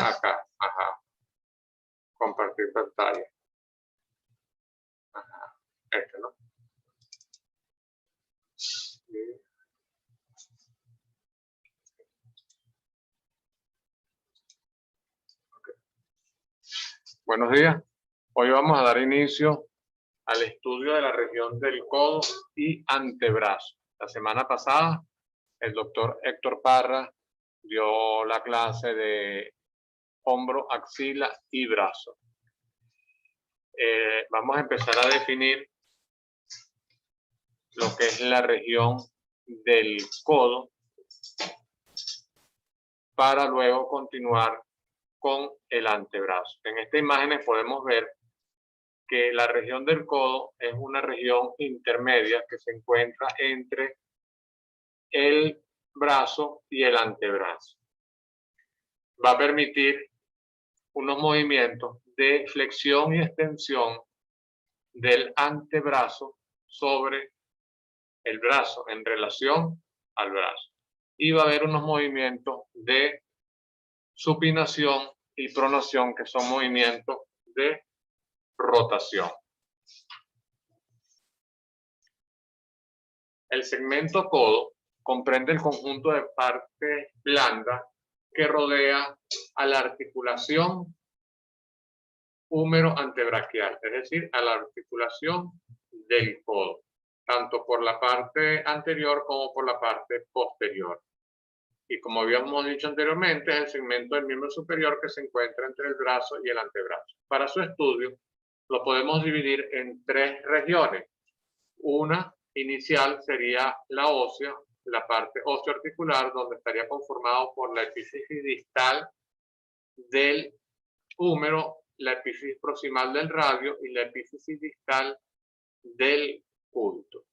acá. Ajá. Compartir pantalla. Ajá. Este, ¿no? Sí. Okay. Buenos días. Hoy vamos a dar inicio al estudio de la región del codo y antebrazo. La semana pasada, el doctor Héctor Parra dio la clase de hombro, axila y brazo. Vamos a empezar a definir lo que es la región del codo para luego continuar con el antebrazo. En esta imagen podemos ver que la región del codo es una región intermedia que se encuentra entre el brazo y el antebrazo. Va a permitir unos movimientos de flexión y extensión del antebrazo sobre el brazo en relación al brazo. Y va a haber unos movimientos de supinación y pronación que son movimientos de rotación. El segmento codo comprende el conjunto de partes blandas que rodea a la articulación húmero antebraquial, es decir, a la articulación del codo, tanto por la parte anterior como por la parte posterior. Y como habíamos dicho anteriormente, es el segmento del miembro superior que se encuentra entre el brazo y el antebrazo. Para su estudio, lo podemos dividir en tres regiones. Una inicial sería la ósea, la parte osteoarticular, donde estaría conformado por la epífisis distal del húmero, la epífisis proximal del radio y la epífisis distal del cúbito.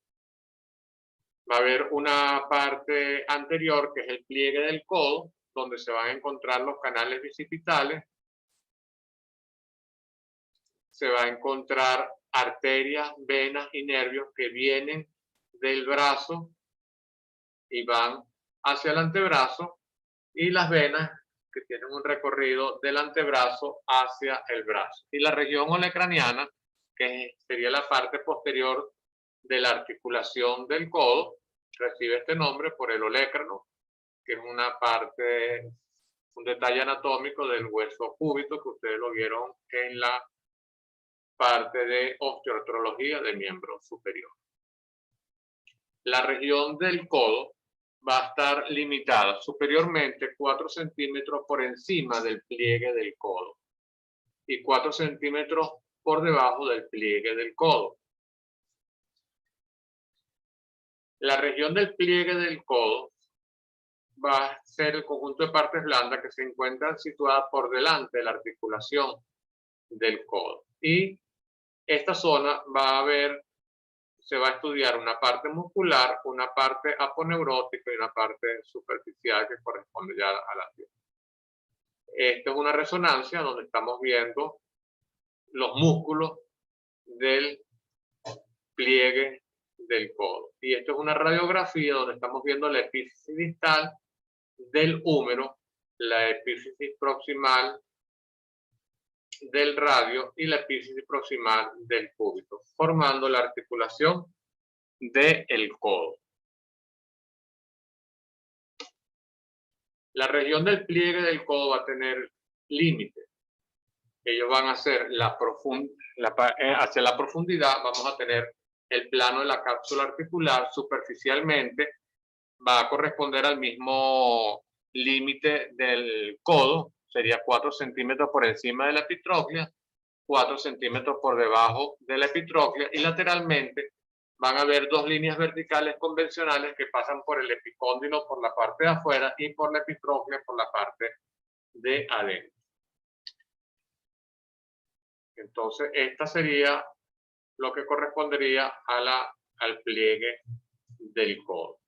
Va a haber una parte anterior que es el pliegue del codo, donde se van a encontrar los canales bicipitales. Se va a encontrar arterias, venas y nervios que vienen del brazo y van hacia el antebrazo, y las venas que tienen un recorrido del antebrazo hacia el brazo. Y la región olecraniana, que sería la parte posterior de la articulación del codo, recibe este nombre por el olecrano, que es una parte, un detalle anatómico del hueso cúbito que ustedes lo vieron en la parte de osteoartrología del miembro superior. La región del codo va a estar limitada superiormente 4 centímetros por encima del pliegue del codo y 4 centímetros por debajo del pliegue del codo. La región del pliegue del codo va a ser el conjunto de partes blandas que se encuentran situadas por delante de la articulación del codo. Y esta zona se va a estudiar una parte muscular, una parte aponeurótica y una parte superficial que corresponde ya a la piel. Esta es una resonancia donde estamos viendo los músculos del pliegue del codo. Y esto es una radiografía donde estamos viendo la epífisis distal del húmero, la epífisis proximal del radio y la epífisis proximal del cúbito, formando la articulación del codo. La región del pliegue del codo va a tener límites. Ellos van a ser hacia la profundidad, vamos a tener el plano de la cápsula articular superficialmente, va a corresponder al mismo límite del codo, sería 4 centímetros por encima de la epitroclea, 4 centímetros por debajo de la epitroclea, y lateralmente van a haber dos líneas verticales convencionales que pasan por el epicóndilo por la parte de afuera y por la epitroclea por la parte de adentro. Entonces, esta sería lo que correspondería al pliegue del codo.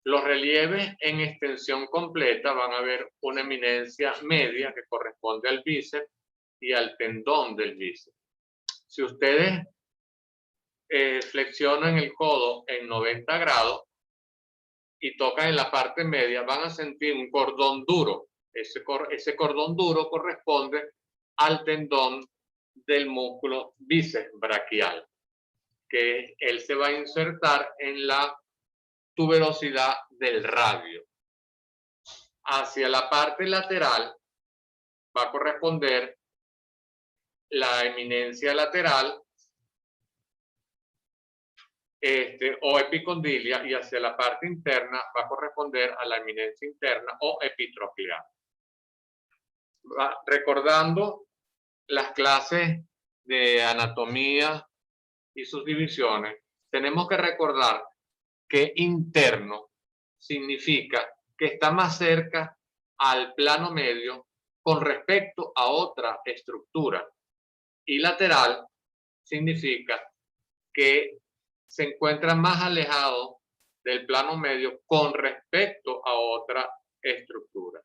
Los relieves en extensión completa van a ver una eminencia media que corresponde al bíceps y al tendón del bíceps. Si ustedes flexionan el codo en 90 grados y tocan en la parte media, van a sentir un cordón duro Ese cordón duro corresponde al tendón del músculo bíceps braquial, que él se va a insertar en la tuberosidad del radio. Hacia la parte lateral va a corresponder la eminencia lateral o epicondilia, y hacia la parte interna va a corresponder a la eminencia interna o epitroclear. Recordando las clases de anatomía y sus divisiones, tenemos que recordar que interno significa que está más cerca al plano medio con respecto a otra estructura, y lateral significa que se encuentra más alejado del plano medio con respecto a otra estructura.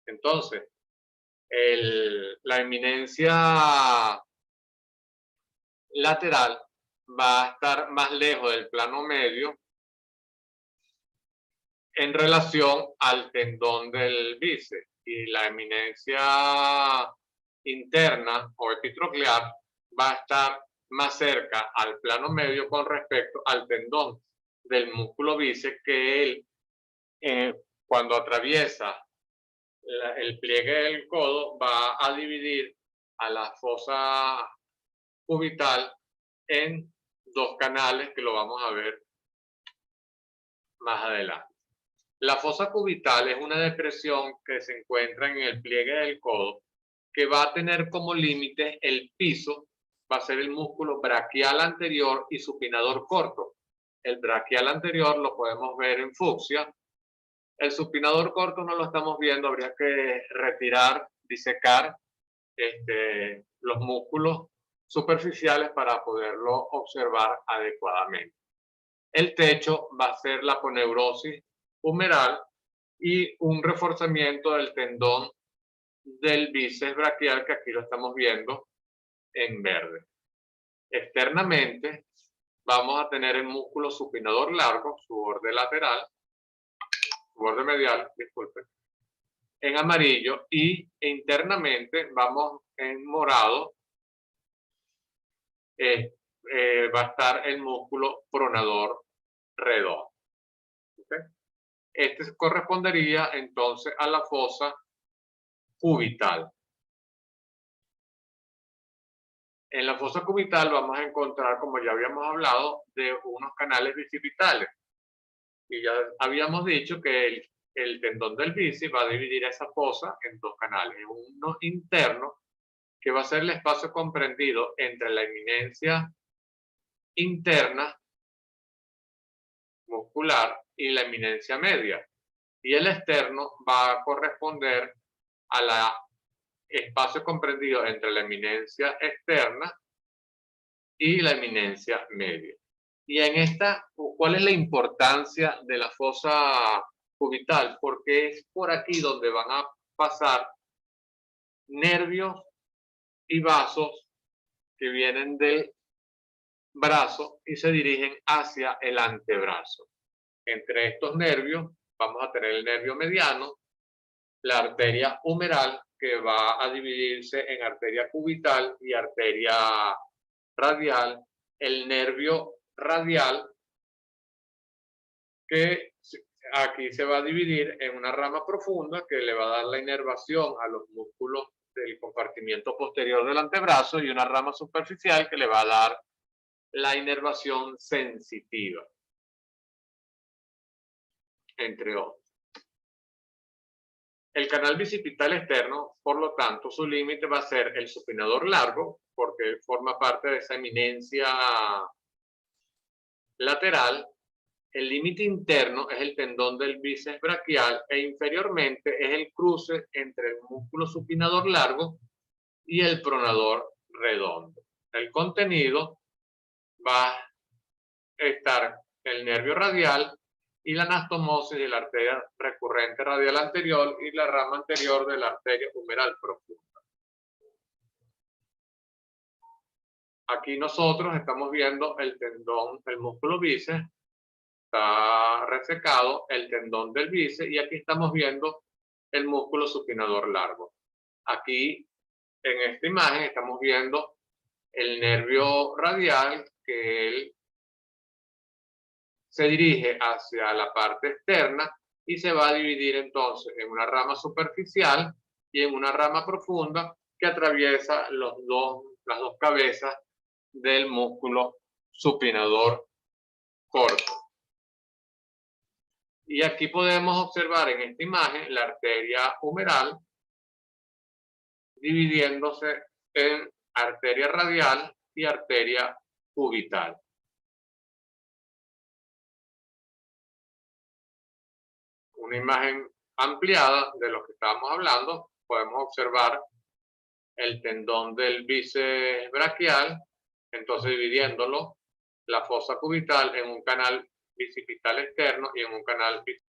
Entonces, la eminencia lateral va a estar más lejos del plano medio en relación al tendón del bíceps, y la eminencia interna o epitroclear va a estar más cerca al plano medio con respecto al tendón del músculo bíceps, que él, cuando atraviesa el pliegue del codo, va a dividir a la fosa cubital en dos canales que lo vamos a ver más adelante. La fosa cubital es una depresión que se encuentra en el pliegue del codo, que va a tener como límite el piso, va a ser el músculo braquial anterior y supinador corto. El braquial anterior lo podemos ver en fucsia. El supinador corto no lo estamos viendo, habría que retirar, disecar los músculos superficiales para poderlo observar adecuadamente. El techo va a ser la aponeurosis humeral y un reforzamiento del tendón del bíceps braquial, que aquí lo estamos viendo en verde. Externamente vamos a tener el músculo supinador largo, su borde lateral, su borde medial, disculpen, en amarillo, y internamente vamos en morado, va a estar el músculo pronador redondo. ¿Okay? Este correspondería entonces a la fosa cubital. En la fosa cubital vamos a encontrar, como ya habíamos hablado, de unos canales bicipitales. Y ya habíamos dicho que el tendón del bíceps va a dividir esa fosa en dos canales. Uno interno, que va a ser el espacio comprendido entre la eminencia interna muscular y la eminencia media. Y el externo va a corresponder a la espacio comprendido entre la eminencia externa y la eminencia media. Y en esta, ¿cuál es la importancia de la fosa cubital? Porque es por aquí donde van a pasar nervios y vasos que vienen del brazo y se dirigen hacia el antebrazo. Entre estos nervios vamos a tener el nervio mediano, la arteria humeral, que va a dividirse en arteria cubital y arteria radial, el nervio radial, que aquí se va a dividir en una rama profunda que le va a dar la inervación a los músculos del compartimiento posterior del antebrazo, y una rama superficial que le va a dar la inervación sensitiva, entre otros. El canal bicipital externo, por lo tanto, su límite va a ser el supinador largo, porque forma parte de esa eminencia lateral. El límite interno es el tendón del bíceps braquial, e inferiormente es el cruce entre el músculo supinador largo y el pronador redondo. El contenido va a estar el nervio radial y la anastomosis de la arteria recurrente radial anterior y la rama anterior de la arteria humeral profunda. Aquí nosotros estamos viendo el tendón, el músculo bíceps, está resecado el tendón del bíceps, y aquí estamos viendo el músculo supinador largo. Aquí, en esta imagen, estamos viendo el nervio radial que él se dirige hacia la parte externa y se va a dividir entonces en una rama superficial y en una rama profunda que atraviesa las dos cabezas del músculo supinador corto. Y aquí podemos observar en esta imagen la arteria humeral dividiéndose en arteria radial y arteria cubital. Una imagen ampliada de lo que estábamos hablando, podemos observar el tendón del bíceps braquial, entonces dividiéndolo, la fosa cubital en un canal bicipital externo y en un canal bicipital.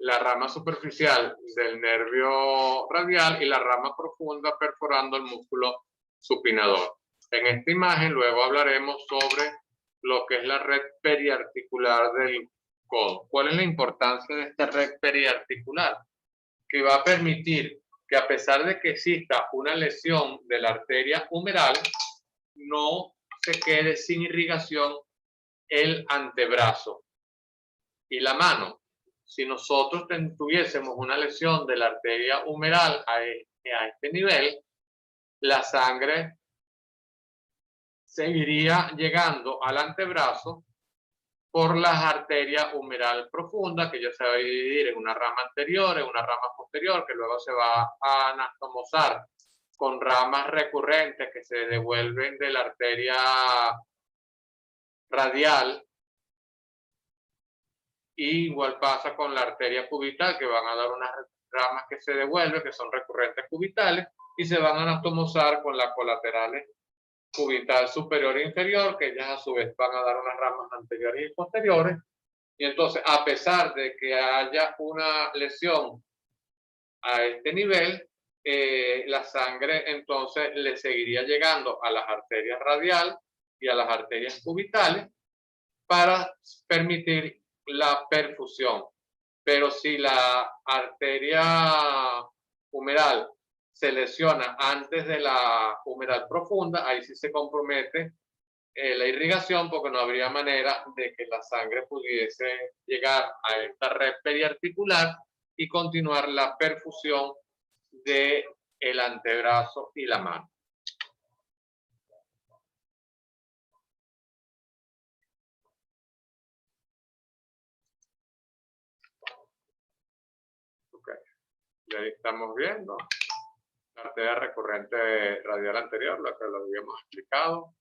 La rama superficial del nervio radial y la rama profunda perforando el músculo supinador. En esta imagen luego hablaremos sobre lo que es la red periarticular del codo. ¿Cuál es la importancia de esta red periarticular? Que va a permitir que a pesar de que exista una lesión de la arteria humeral, no se quede sin irrigación el antebrazo y la mano. Si nosotros tuviésemos una lesión de la arteria humeral a este nivel, la sangre seguiría llegando al antebrazo por las arterias humeral profundas, que ya se va a dividir en una rama anterior, en una rama posterior, que luego se va a anastomosar con ramas recurrentes que se devuelven de la arteria radial. Y igual pasa con la arteria cubital, que van a dar unas ramas que se devuelven, que son recurrentes cubitales, y se van a anastomosar con las colaterales cubital superior e inferior, que ellas a su vez van a dar unas ramas anteriores y posteriores. Y entonces, a pesar de que haya una lesión a este nivel, la sangre entonces le seguiría llegando a las arterias radial y a las arterias cubitales para permitir la perfusión. Pero si la arteria humeral se lesiona antes de la humeral profunda, ahí sí se compromete la irrigación, porque no habría manera de que la sangre pudiese llegar a esta red periarticular y continuar la perfusión del antebrazo y la mano. Y ahí estamos viendo la arteria recurrente radial anterior, lo que lo habíamos explicado,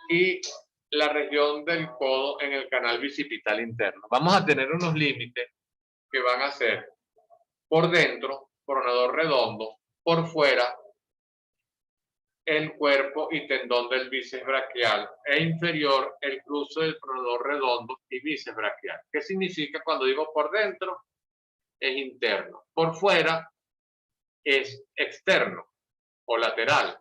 y la región del codo en el canal bicipital interno. Vamos a tener unos límites que van a ser por dentro, pronador redondo, por fuera, el cuerpo y tendón del bíceps braquial, e inferior, el cruce del pronador redondo y bíceps braquial. ¿Qué significa cuando digo por dentro? Es interno. Por fuera es externo o lateral.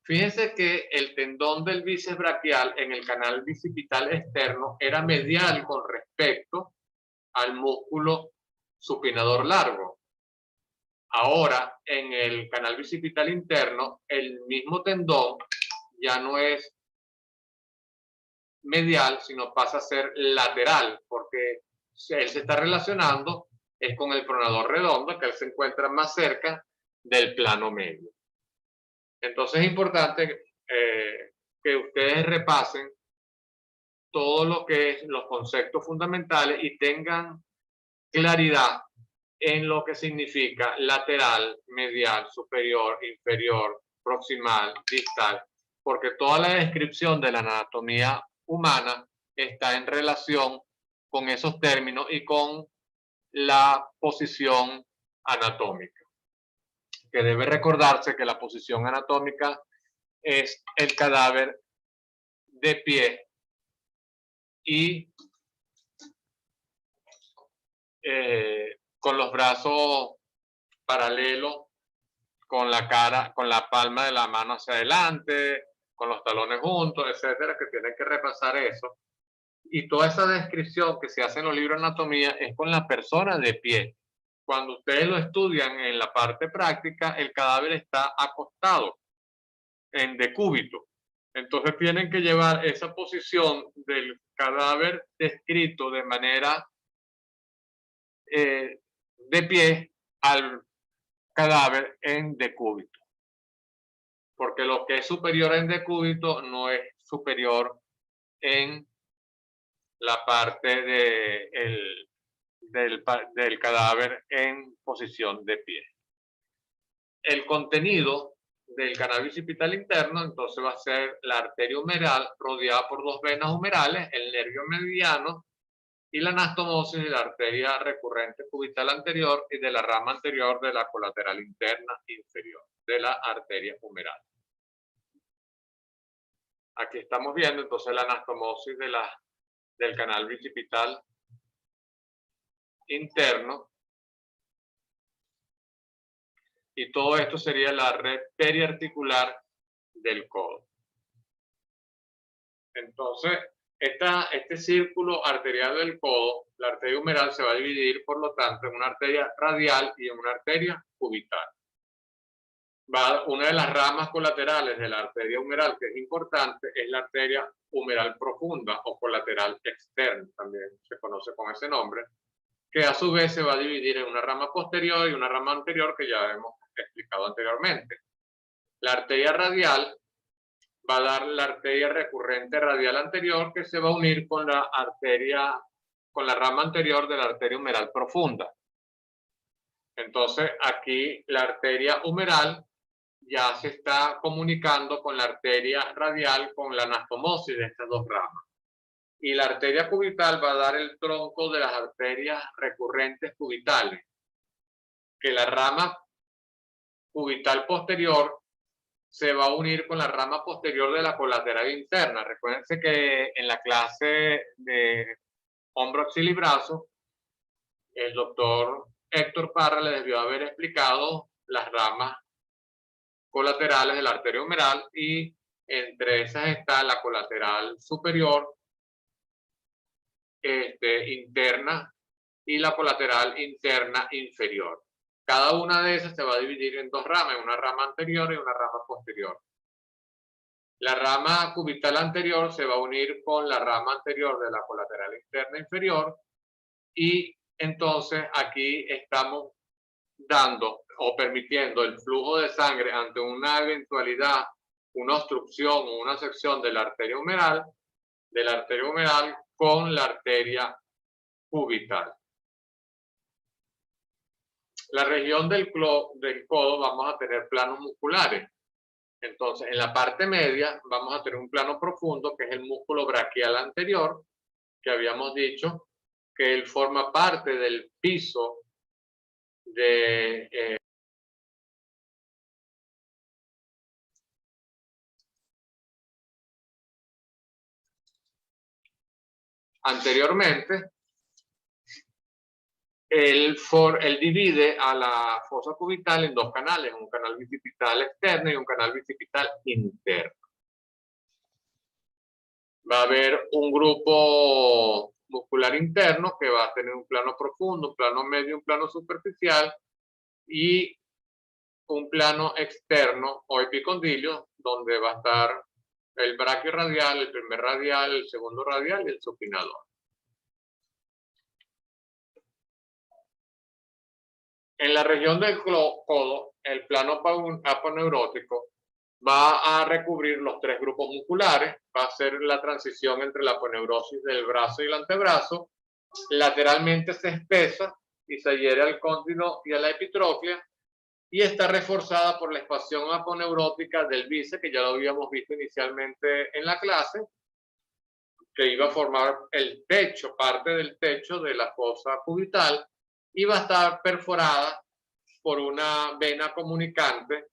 Fíjense que el tendón del bíceps braquial en el canal bicipital externo era medial con respecto al músculo supinador largo. Ahora, en el canal bicipital interno, el mismo tendón ya no es medial, sino pasa a ser lateral, porque él se está relacionando es con el pronador redondo, que él se encuentra más cerca del plano medio. Entonces es importante que ustedes repasen todo lo que es los conceptos fundamentales y tengan claridad en lo que significa lateral, medial, superior, inferior, proximal, distal, porque toda la descripción de la anatomía humana está en relación con esos términos y con la posición anatómica. Que debe recordarse que la posición anatómica es el cadáver de pie y con los brazos paralelos, con la cara, con la palma de la mano hacia adelante, con los talones juntos, etcétera, que tienen que repasar eso. Y toda esa descripción que se hace en los libros de anatomía es con la persona de pie. Cuando ustedes lo estudian en la parte práctica, el cadáver está acostado en decúbito. Entonces tienen que llevar esa posición del cadáver descrito de manera de pie al cadáver en decúbito. Porque lo que es superior en decúbito no es superior en la parte del cadáver en posición de pie. El contenido del canal bicipital interno entonces va a ser la arteria humeral rodeada por dos venas humerales, el nervio mediano y la anastomosis de la arteria recurrente cubital anterior y de la rama anterior de la colateral interna inferior de la arteria humeral. Aquí estamos viendo entonces la anastomosis del canal bicipital interno, y todo esto sería la red periarticular del codo. Entonces, este círculo arterial del codo, la arteria humeral, se va a dividir, por lo tanto, en una arteria radial y en una arteria cubital. Una de las ramas colaterales de la arteria humeral, que es importante, es la arteria humeral profunda o colateral externa, también se conoce con ese nombre, que a su vez se va a dividir en una rama posterior y una rama anterior, que ya hemos explicado anteriormente. La arteria radial va a dar la arteria recurrente radial anterior, que se va a unir con la rama anterior de la arteria humeral profunda. Entonces, aquí la arteria humeral ya se está comunicando con la arteria radial, con la anastomosis de estas dos ramas. Y la arteria cubital va a dar el tronco de las arterias recurrentes cubitales, que la rama cubital posterior se va a unir con la rama posterior de la colateral interna. Recuérdense que en la clase de hombro, axila y brazo, el doctor Héctor Parra le debió haber explicado las ramas colaterales de la arteria humeral, y entre esas está la colateral superior interna y la colateral interna inferior. Cada una de esas se va a dividir en dos ramas, una rama anterior y una rama posterior. La rama cubital anterior se va a unir con la rama anterior de la colateral interna inferior, y entonces aquí estamos dando o permitiendo el flujo de sangre ante una eventualidad, una obstrucción o una sección de la arteria humeral con la arteria cubital. La región del codo vamos a tener planos musculares. Entonces, en la parte media vamos a tener un plano profundo, que es el músculo braquial anterior, que habíamos dicho que él forma parte del piso de anteriormente. Él divide a la fosa cubital en dos canales, un canal bicipital externo y un canal bicipital interno. Va a haber un grupo muscular interno que va a tener un plano profundo, un plano medio, un plano superficial, y un plano externo o epicondilio, donde va a estar el braquio radial, el primer radial, el segundo radial y el supinador. En la región del codo, el plano aponeurótico va a recubrir los tres grupos musculares, va a ser la transición entre la aponeurosis del brazo y el antebrazo, lateralmente se espesa y se adhiere al cóndilo y a la epitróclea, y está reforzada por la expansión aponeurótica del bíceps, que ya lo habíamos visto inicialmente en la clase, que iba a formar el techo, parte del techo de la fosa cubital, y va a estar perforada por una vena comunicante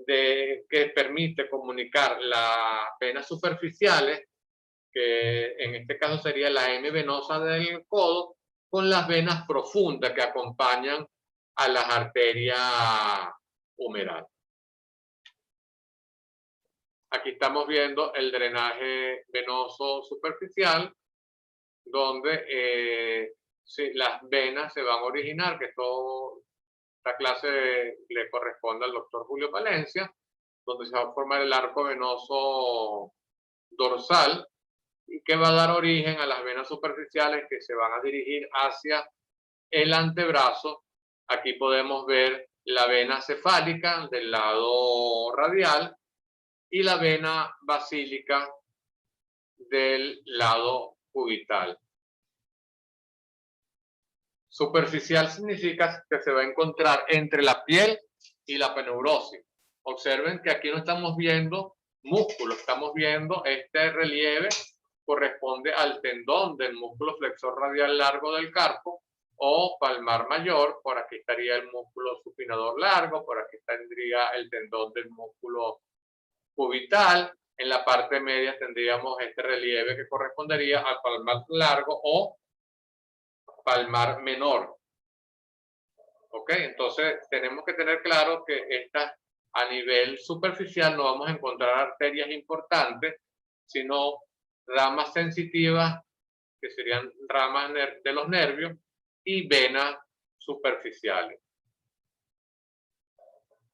que permite comunicar las venas superficiales, que en este caso sería la M venosa del codo, con las venas profundas que acompañan a las arterias humerales. Aquí estamos viendo el drenaje venoso superficial, donde las venas se van a originar, que esta clase le corresponde al doctor Julio Palencia, donde se va a formar el arco venoso dorsal y que va a dar origen a las venas superficiales que se van a dirigir hacia el antebrazo. Aquí podemos ver la vena cefálica del lado radial y la vena basílica del lado cubital. Superficial significa que se va a encontrar entre la piel y la peneurosis. Observen que aquí no estamos viendo músculo, estamos viendo este relieve corresponde al tendón del músculo flexor radial largo del carpo o palmar mayor. Por aquí estaría el músculo supinador largo, por aquí tendría el tendón del músculo cubital. En la parte media tendríamos este relieve que correspondería al palmar largo o palmar menor. ¿Ok? Entonces tenemos que tener claro que a nivel superficial no vamos a encontrar arterias importantes, sino ramas sensitivas, que serían ramas de los nervios, y venas superficiales.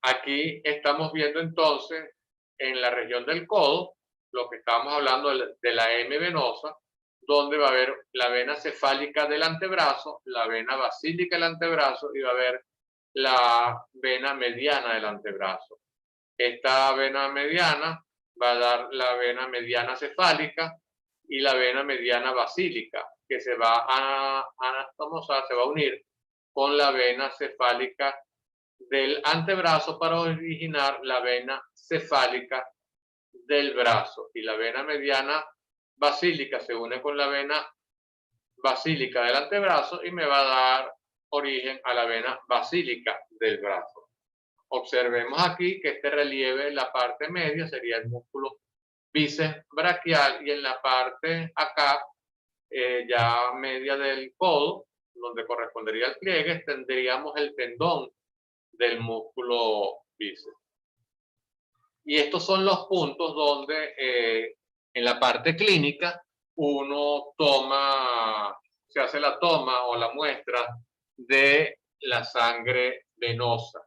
Aquí estamos viendo entonces en la región del codo lo que estábamos hablando de la M venosa, donde va a haber la vena cefálica del antebrazo, la vena basílica del antebrazo y va a haber la vena mediana del antebrazo. Esta vena mediana va a dar la vena mediana cefálica y la vena mediana basílica, que se va a anatomosar, se va a unir con la vena cefálica del antebrazo para originar la vena cefálica del brazo. Y la vena mediana basílica se une con la vena basílica del antebrazo y me va a dar origen a la vena basílica del brazo. Observemos aquí que este relieve en la parte media sería el músculo bíceps braquial y en la parte acá, ya media del codo, donde correspondería al pliegue, tendríamos el tendón del músculo bíceps. Y estos son los puntos donde en la parte clínica uno se hace la toma o la muestra de la sangre venosa.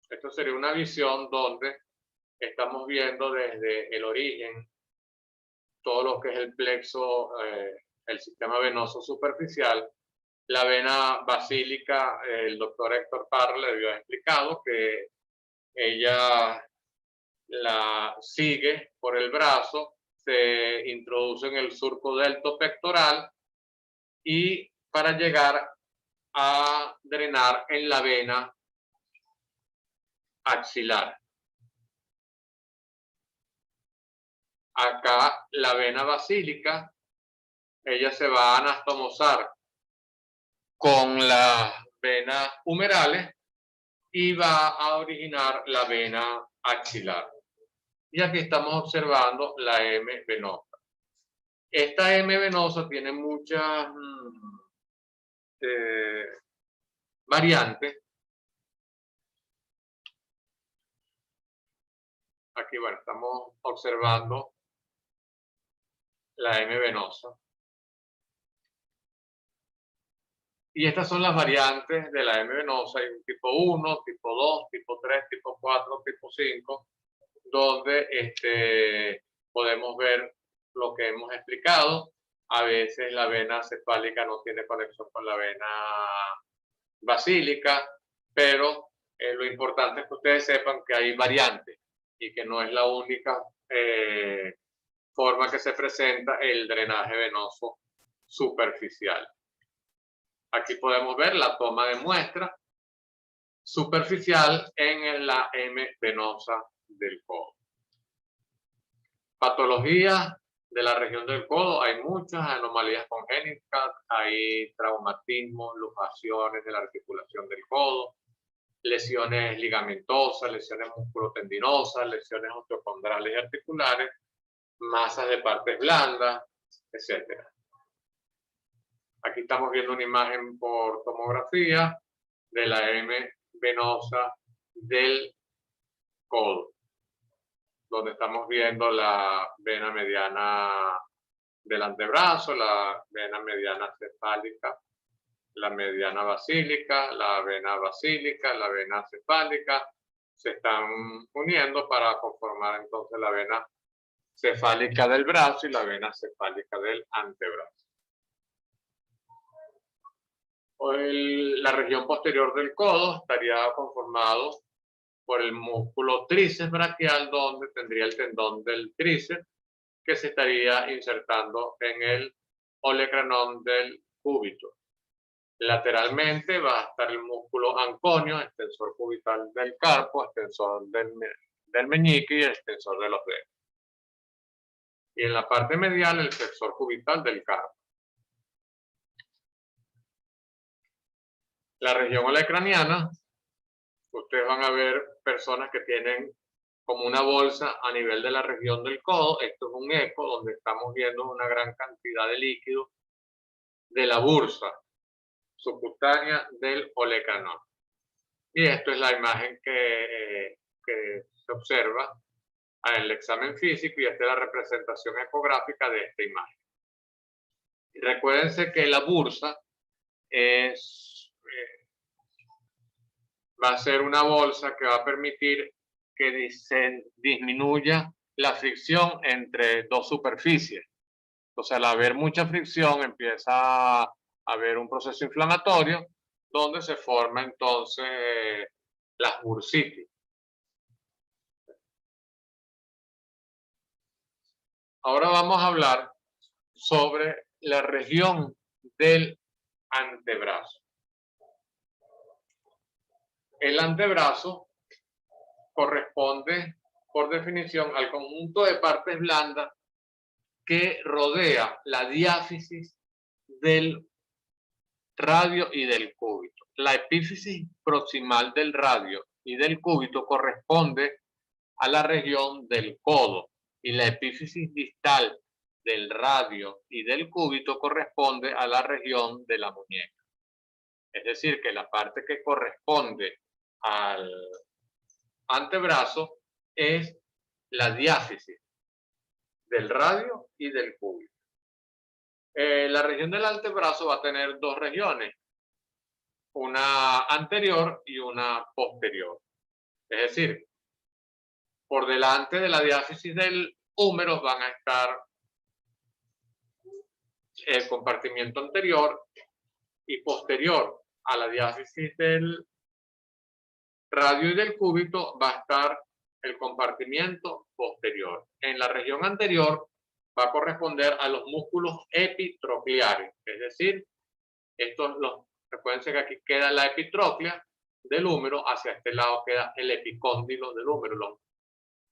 Esto sería una visión donde estamos viendo desde el origen todo lo que es el plexo, el sistema venoso superficial. La vena basílica, el doctor Héctor Parra le había explicado que ella la sigue por el brazo, se introduce en el surco deltopectoral y para llegar a drenar en la vena axilar. Acá la vena basílica, ella se va a anastomosar con las venas humerales y va a originar la vena axilar. Y aquí estamos observando la M venosa. Esta M venosa tiene muchas variantes. Aquí, bueno, estamos observando la M venosa. Y estas son las variantes de la M venosa. Hay un tipo 1, tipo 2, tipo 3, tipo 4, tipo 5, donde podemos ver lo que hemos explicado. A veces la vena cefálica no tiene conexión con la vena basílica, pero lo importante es que ustedes sepan que hay variantes y que no es la única forma que se presenta el drenaje venoso superficial. Aquí podemos ver la toma de muestra superficial en la M venosa del codo. Patologías de la región del codo, hay muchas anomalías congénitas, hay traumatismo, luxaciones de la articulación del codo, lesiones ligamentosas, lesiones musculotendinosas, lesiones osteocondrales y articulares, masas de partes blandas, etc. Aquí estamos viendo una imagen por tomografía de la M venosa del codo, donde estamos viendo la vena mediana del antebrazo, la vena mediana cefálica, la mediana basílica, la vena basílica, la vena cefálica, se están uniendo para conformar entonces la vena cefálica del brazo y la vena cefálica del antebrazo. La región posterior del codo estaría conformado por el músculo tríceps braquial, donde tendría el tendón del tríceps que se estaría insertando en el olecranon del cúbito. Lateralmente va a estar el músculo anconio, extensor cubital del carpo, extensor del meñique y el extensor de los dedos. Y en la parte medial el flexor cubital del carpo. La región olecraniana, ustedes van a ver personas que tienen como una bolsa a nivel de la región del codo. Esto es un eco donde estamos viendo una gran cantidad de líquido de la bursa subcutánea del olecranon. Y esto es la imagen que se observa en el examen físico, y esta es la representación ecográfica de esta imagen. Y recuérdense que la bursa va a ser una bolsa que va a permitir que se disminuya la fricción entre dos superficies. Entonces, al haber mucha fricción, empieza a haber un proceso inflamatorio donde se forma entonces las bursitis. Ahora vamos a hablar sobre la región del antebrazo. El antebrazo corresponde, por definición, al conjunto de partes blandas que rodea la diáfisis del radio y del cúbito. La epífisis proximal del radio y del cúbito corresponde a la región del codo, y la epífisis distal del radio y del cúbito corresponde a la región de la muñeca. Es decir, que la parte que corresponde al antebrazo es la diáfisis del radio y del cúbito. La región del antebrazo va a tener dos regiones, una anterior y una posterior. Es decir, por delante de la diáfisis del húmero van a estar el compartimiento anterior, y posterior a la diáfisis del radio y del cúbito va a estar el compartimiento posterior. En la región anterior va a corresponder a los músculos epitrocleares, es decir, recuerden que aquí queda la epitroclea del húmero, hacia este lado queda el epicóndilo del húmero. Los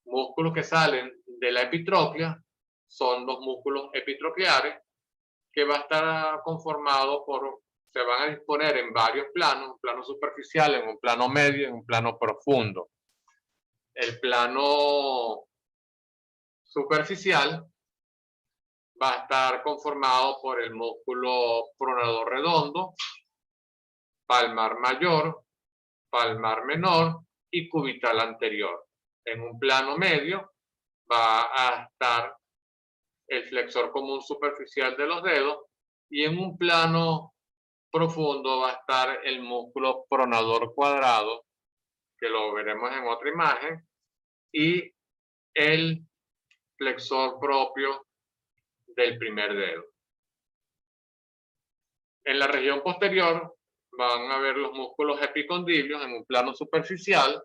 músculos que salen de la epitroclea son los músculos epitrocleares, que va a estar conformado se van a disponer en varios planos: un plano superficial, en un plano medio y en un plano profundo. El plano superficial va a estar conformado por el músculo pronador redondo, palmar mayor, palmar menor y cubital anterior. En un plano medio va a estar el flexor común superficial de los dedos, y en un plano profundo va a estar el músculo pronador cuadrado, que lo veremos en otra imagen, y el flexor propio del primer dedo. En la región posterior van a ver los músculos epicondilios en un plano superficial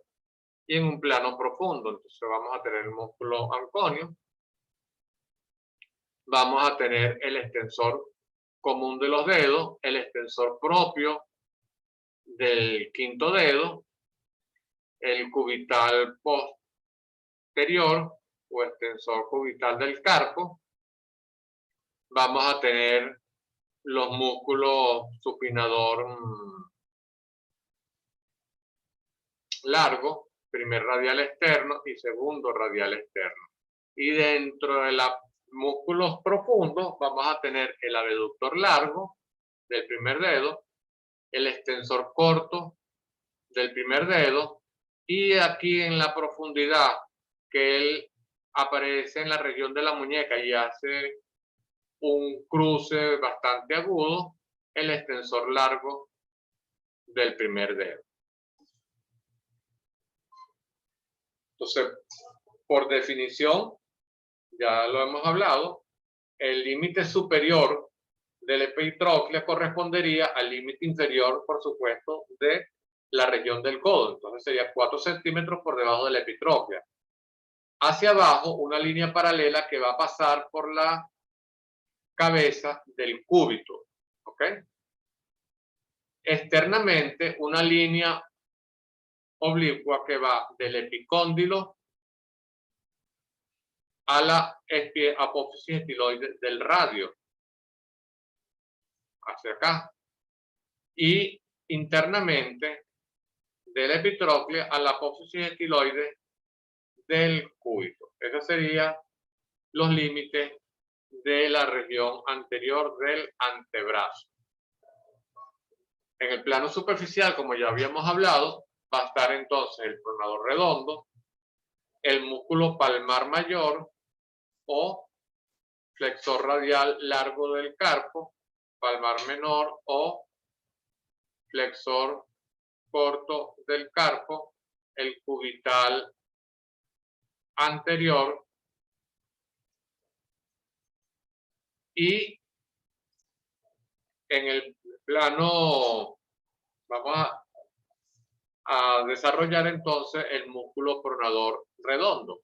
y en un plano profundo. Entonces vamos a tener el músculo anconio, vamos a tener el extensor común de los dedos, el extensor propio del quinto dedo, el cubital posterior o extensor cubital del carpo. Vamos a tener los músculos supinador largo, primer radial externo y segundo radial externo. Y dentro de los músculos profundos vamos a tener el abductor largo del primer dedo, el extensor corto del primer dedo, y aquí en la profundidad que él aparece en la región de la muñeca y hace un cruce bastante agudo, el extensor largo del primer dedo. Entonces, por definición, ya lo hemos hablado, el límite superior de la epitróclea correspondería al límite inferior, por supuesto, de la región del codo. Entonces sería 4 centímetros por debajo de la epitróclea. Hacia abajo, una línea paralela que va a pasar por la cabeza del cúbito. ¿Ok? Externamente, una línea oblicua que va del epicóndilo a la apófisis estiloide del radio, hacia acá, y internamente de la epitróclea a la apófisis estiloide del cúbito. Esos serían los límites de la región anterior del antebrazo. En el plano superficial, como ya habíamos hablado, va a estar entonces el pronador redondo, el músculo palmar mayor o flexor radial largo del carpo, palmar menor o flexor corto del carpo, el cubital anterior y en el plano vamos a desarrollar entonces el músculo pronador redondo,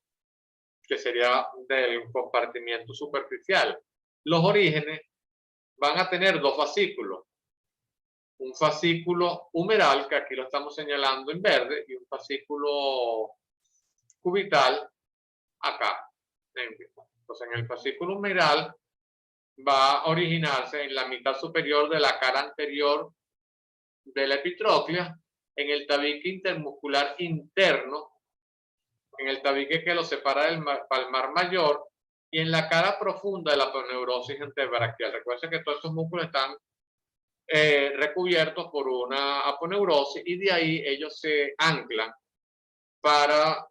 que sería del compartimiento superficial. Los orígenes van a tener dos fascículos, un fascículo humeral, que aquí lo estamos señalando en verde, y un fascículo cubital acá. Entonces, en el fascículo humeral va a originarse en la mitad superior de la cara anterior de la epitróclea, en el tabique intermuscular interno, en el tabique que lo separa del palmar mayor, y en la cara profunda de la aponeurosis antebraquial. Recuerden que todos estos músculos están recubiertos por una aponeurosis y de ahí ellos se anclan para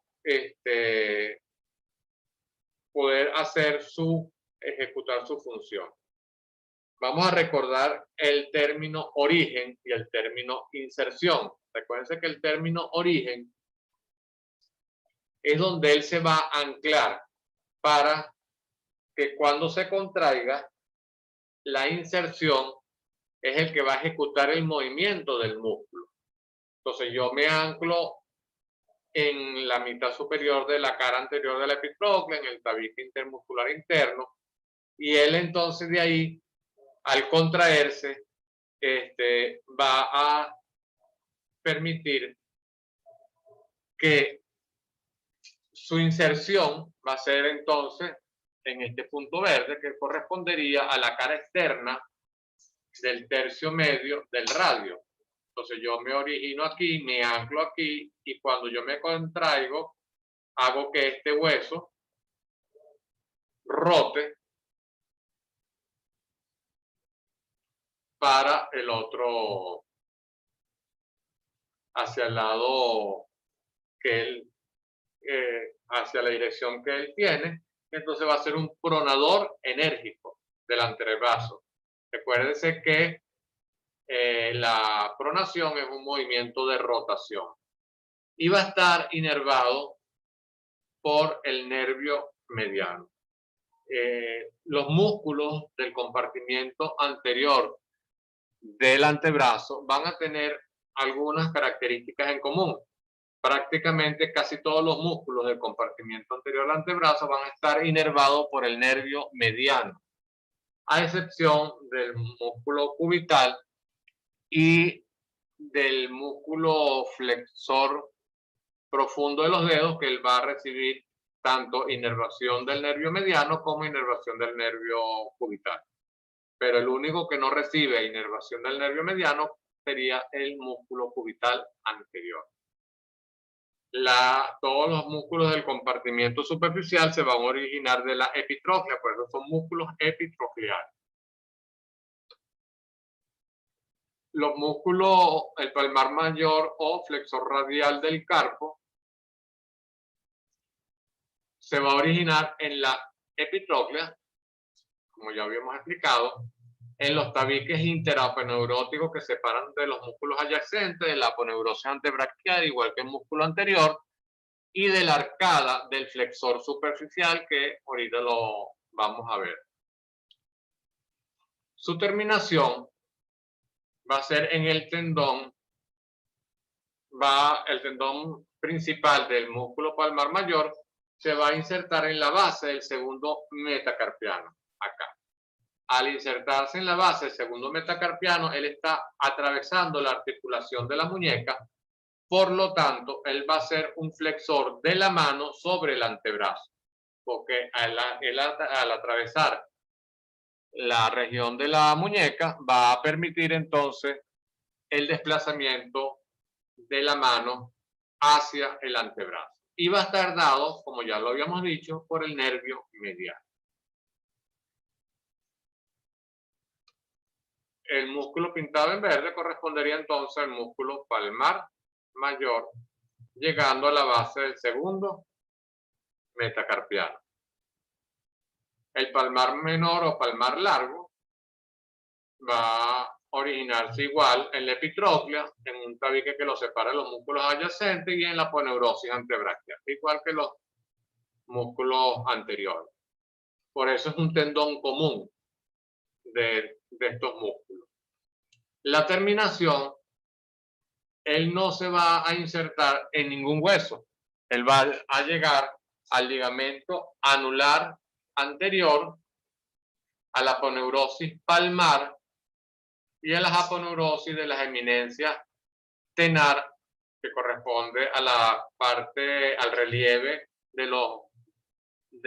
poder ejecutar su función. Vamos a recordar el término origen y el término inserción. Recuerden que el término origen es donde él se va a anclar para que cuando se contraiga, la inserción es el que va a ejecutar el movimiento del músculo. Entonces yo me anclo en la mitad superior de la cara anterior de la epitróclea, en el tabique intermuscular interno, y él entonces de ahí, al contraerse, va a permitir que su inserción va a ser entonces en este punto verde, que correspondería a la cara externa del tercio medio del radio. Entonces yo me origino aquí, me anclo aquí, y cuando yo me contraigo, hago que este hueso rote para el otro, hacia el lado que él, hacia la dirección que él tiene. Entonces va a ser un pronador enérgico del antebrazo. Recuérdense que la pronación es un movimiento de rotación y va a estar inervado por el nervio mediano. Los músculos del compartimiento anterior del antebrazo van a tener algunas características en común. Prácticamente casi todos los músculos del compartimiento anterior del antebrazo van a estar inervados por el nervio mediano, a excepción del músculo cubital y del músculo flexor profundo de los dedos, que él va a recibir tanto inervación del nervio mediano como inervación del nervio cubital. Pero el único que no recibe inervación del nervio mediano sería el músculo cubital anterior. todos los músculos del compartimiento superficial se van a originar de la epitroclea, por eso son músculos epitrocleares. Los músculos, el palmar mayor o flexor radial del carpo, se va a originar en la epitroclea, como ya habíamos explicado, en los tabiques interaponeuróticos que separan de los músculos adyacentes, de la aponeurosis antebraquial, igual que el músculo anterior, y de la arcada del flexor superficial, que ahorita lo vamos a ver. Su terminación va a ser en el tendón, el tendón principal del músculo palmar mayor se va a insertar en la base del segundo metacarpiano, acá. Al insertarse en la base del segundo metacarpiano, él está atravesando la articulación de la muñeca, por lo tanto, él va a ser un flexor de la mano sobre el antebrazo, porque al atravesar la región de la muñeca va a permitir entonces el desplazamiento de la mano hacia el antebrazo. Y va a estar dado, como ya lo habíamos dicho, por el nervio medial. El músculo pintado en verde correspondería entonces al músculo palmar mayor, llegando a la base del segundo metacarpiano. El palmar menor o palmar largo va a originarse igual en la epitroclea, en un tabique que lo separa de los músculos adyacentes, y en la aponeurosis antebraquial, igual que los músculos anteriores. Por eso es un tendón común de estos músculos. La terminación, él no se va a insertar en ningún hueso. Él va a llegar al ligamento anular anterior, a la aponeurosis palmar y a las aponeurosis de las eminencias tenar, que corresponde a la parte, al relieve de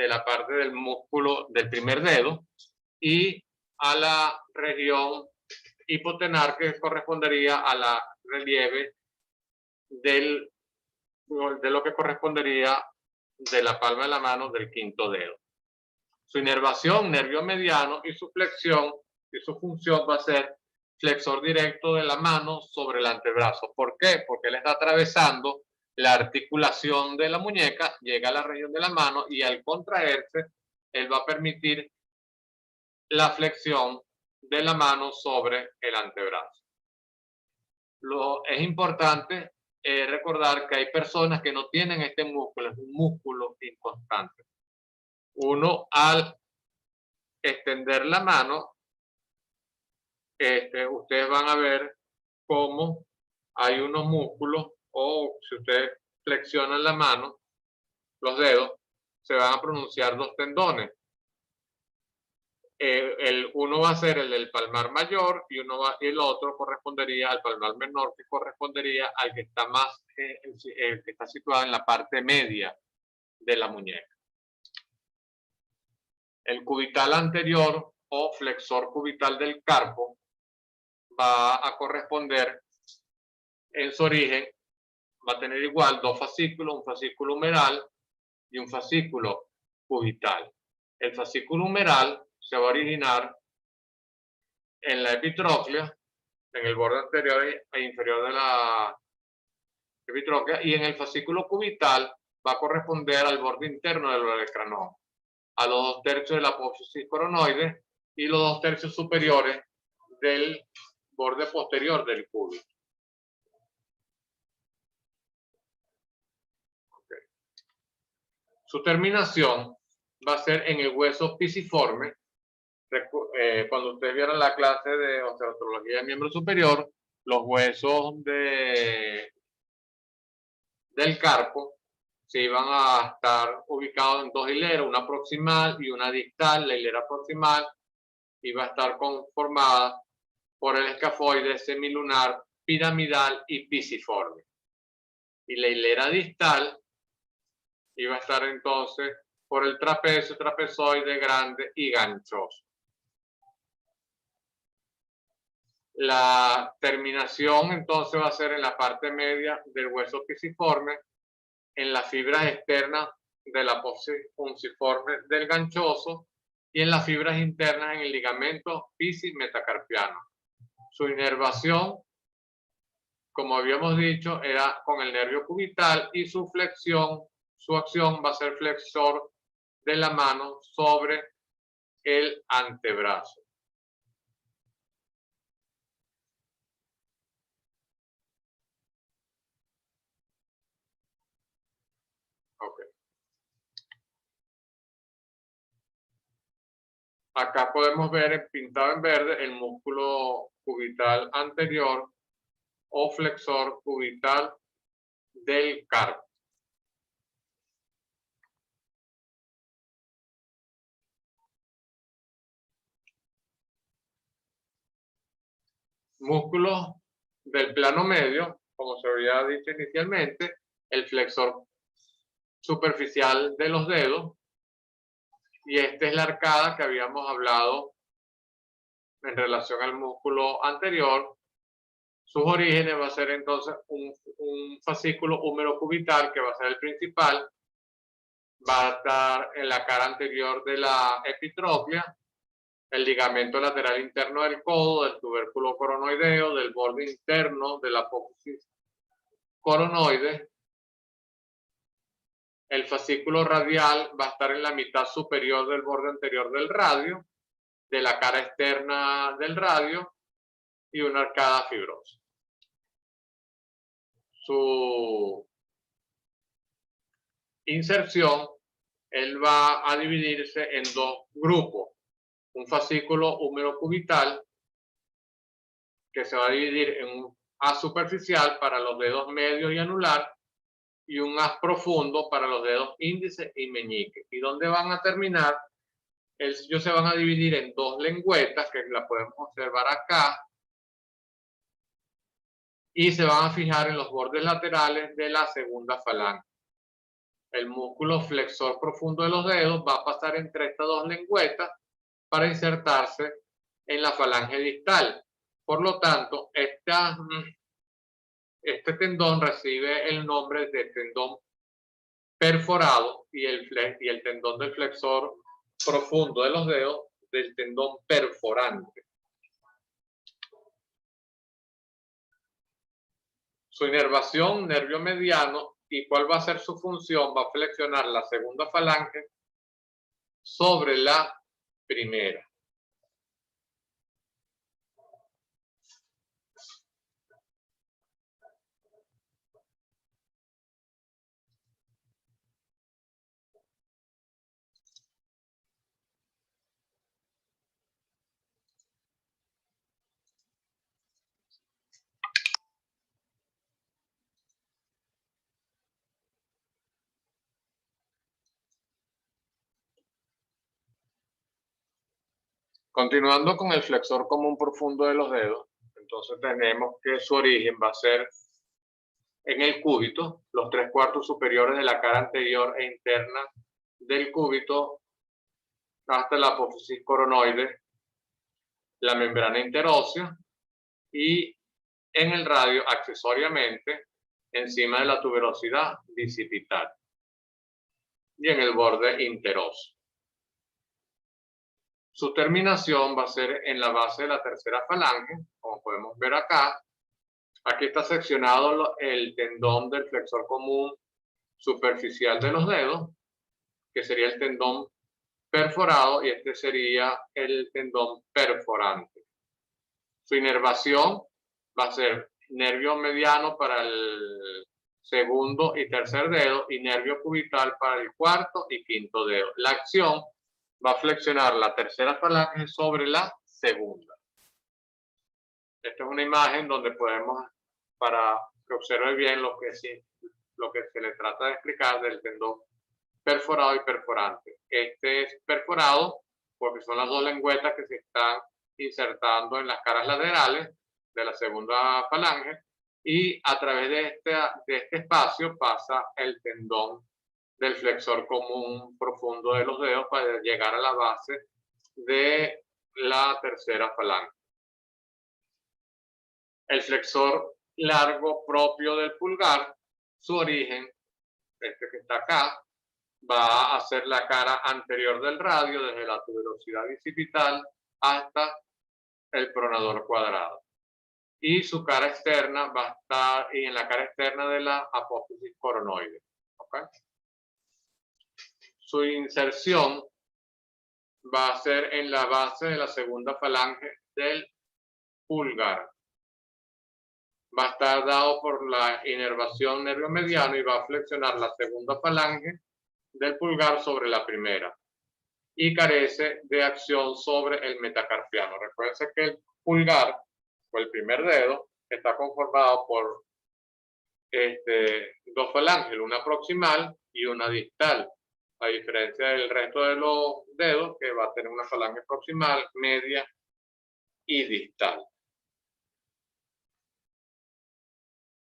la parte del músculo del primer dedo, y a la región hipotenar, que correspondería a la relieve de lo que correspondería de la palma de la mano del quinto dedo. Su inervación, nervio mediano, y su flexión y su función va a ser flexor directo de la mano sobre el antebrazo. ¿Por qué? Porque él está atravesando la articulación de la muñeca, llega a la región de la mano, y al contraerse, él va a permitir la flexión de la mano sobre el antebrazo. Es importante recordar que hay personas que no tienen este músculo, es un músculo inconstante. Uno, al extender la mano, ustedes van a ver cómo hay unos músculos, o si ustedes flexionan la mano, los dedos, se van a pronunciar dos tendones. Uno va a ser el del palmar mayor, y el otro correspondería al palmar menor, que correspondería al que está más, el que está situado en la parte media de la muñeca. El cubital anterior o flexor cubital del carpo va a corresponder en su origen, va a tener igual dos fascículos, un fascículo humeral y un fascículo cubital. El fascículo humeral se va a originar en la epitroclea, en el borde anterior e inferior de la epitroclea, y en el fascículo cubital va a corresponder al borde interno del olecranón, a los 2/3 de la apófisis coronoide y los 2/3 superiores del borde posterior del cúbito. Okay. Su terminación va a ser en el hueso pisiforme. Cuando ustedes vieron la clase de osteoartrología del miembro superior, los huesos del carpo se iban a estar ubicados en dos hileras, una proximal y una distal. La hilera proximal iba a estar conformada por el escafoide semilunar, piramidal y pisiforme. Y la hilera distal iba a estar entonces por el trapecio, trapezoide grande y ganchoso. La terminación entonces va a ser en la parte media del hueso pisiforme, en las fibras externas de la apófisis funciforme del ganchoso y en las fibras internas en el ligamento bicimetacarpiano. Su inervación, como habíamos dicho, era con el nervio cubital y su flexión, su acción va a ser flexor de la mano sobre el antebrazo. Okay. Acá podemos ver pintado en verde el músculo cubital anterior o flexor cubital del carpo. Músculos del plano medio, como se había dicho inicialmente, el flexor superficial de los dedos, y esta es la arcada que habíamos hablado en relación al músculo anterior. Sus orígenes va a ser entonces un fascículo húmero-cubital que va a ser el principal, va a estar en la cara anterior de la epitropia, el ligamento lateral interno del codo, del tubérculo coronoideo, del borde interno de la apófisis coronoide. El fascículo radial va a estar en la mitad superior del borde anterior del radio, de la cara externa del radio y una arcada fibrosa. Su inserción, él va a dividirse en dos grupos. Un fascículo húmero-cubital que se va a dividir en un haz superficial para los dedos medios y anular y un haz profundo para los dedos índice y meñique. ¿Y dónde van a terminar? Ellos se van a dividir en dos lengüetas, que la podemos observar acá, y se van a fijar en los bordes laterales de la segunda falange. El músculo flexor profundo de los dedos va a pasar entre estas dos lengüetas para insertarse en la falange distal. Por lo tanto, este tendón recibe el nombre de tendón perforado y el tendón del flexor profundo de los dedos del tendón perforante. Su inervación, nervio mediano, y cuál va a ser su función, va a flexionar la segunda falange sobre la primera. Continuando con el flexor común profundo de los dedos, entonces tenemos que su origen va a ser en el cúbito, los 3/4 superiores de la cara anterior e interna del cúbito hasta la apófisis coronoide, la membrana interósea y en el radio accesoriamente encima de la tuberosidad bicipital y en el borde interóseo. Su terminación va a ser en la base de la tercera falange, como podemos ver acá. Aquí está seccionado el tendón del flexor común superficial de los dedos, que sería el tendón perforado, y este sería el tendón perforante. Su inervación va a ser nervio mediano para el segundo y tercer dedo y nervio cubital para el cuarto y quinto dedo. La acción va a flexionar la tercera falange sobre la segunda. Esta es una imagen donde podemos, para que observe bien lo que se le trata de explicar del tendón perforado y perforante. Este es perforado porque son las dos lengüetas que se están insertando en las caras laterales de la segunda falange, y a través de este espacio pasa el tendón del flexor común profundo de los dedos para llegar a la base de la tercera falange. El flexor largo propio del pulgar, su origen este que está acá, va a ser la cara anterior del radio desde la tuberosidad bicipital hasta el pronador cuadrado. Y su cara externa va a estar en la cara externa de la apófisis coronoide. ¿Okay? Su inserción va a ser en la base de la segunda falange del pulgar. Va a estar dado por la inervación nervio mediano y va a flexionar la segunda falange del pulgar sobre la primera y carece de acción sobre el metacarpiano. Recuerden que el pulgar o el primer dedo está conformado por dos falanges, una proximal y una distal, a diferencia del resto de los dedos que va a tener una falange proximal, media y distal.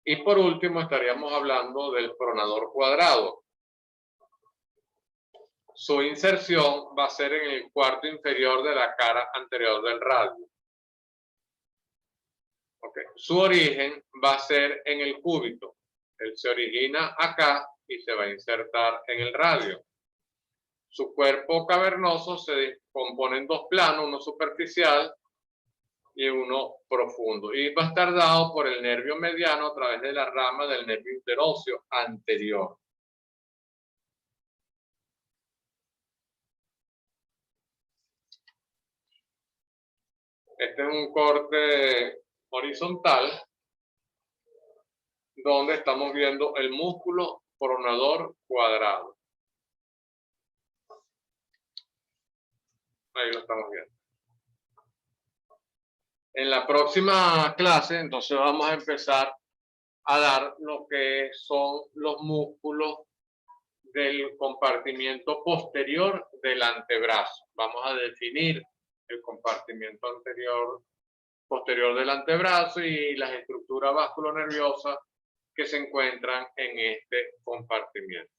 Y por último estaríamos hablando del pronador cuadrado. Su inserción va a ser en el cuarto inferior de la cara anterior del radio. Okay. Su origen va a ser en el cúbito. Él se origina acá y se va a insertar en el radio. Su cuerpo cavernoso se compone en dos planos, uno superficial y uno profundo. Y va a estar dado por el nervio mediano a través de la rama del nervio interóseo anterior. Este es un corte horizontal donde estamos viendo el músculo pronador cuadrado. Ahí lo estamos viendo. En la próxima clase, entonces vamos a empezar a dar lo que son los músculos del compartimiento posterior del antebrazo. Vamos a definir el compartimiento posterior del antebrazo y las estructuras vasculonerviosas que se encuentran en este compartimiento.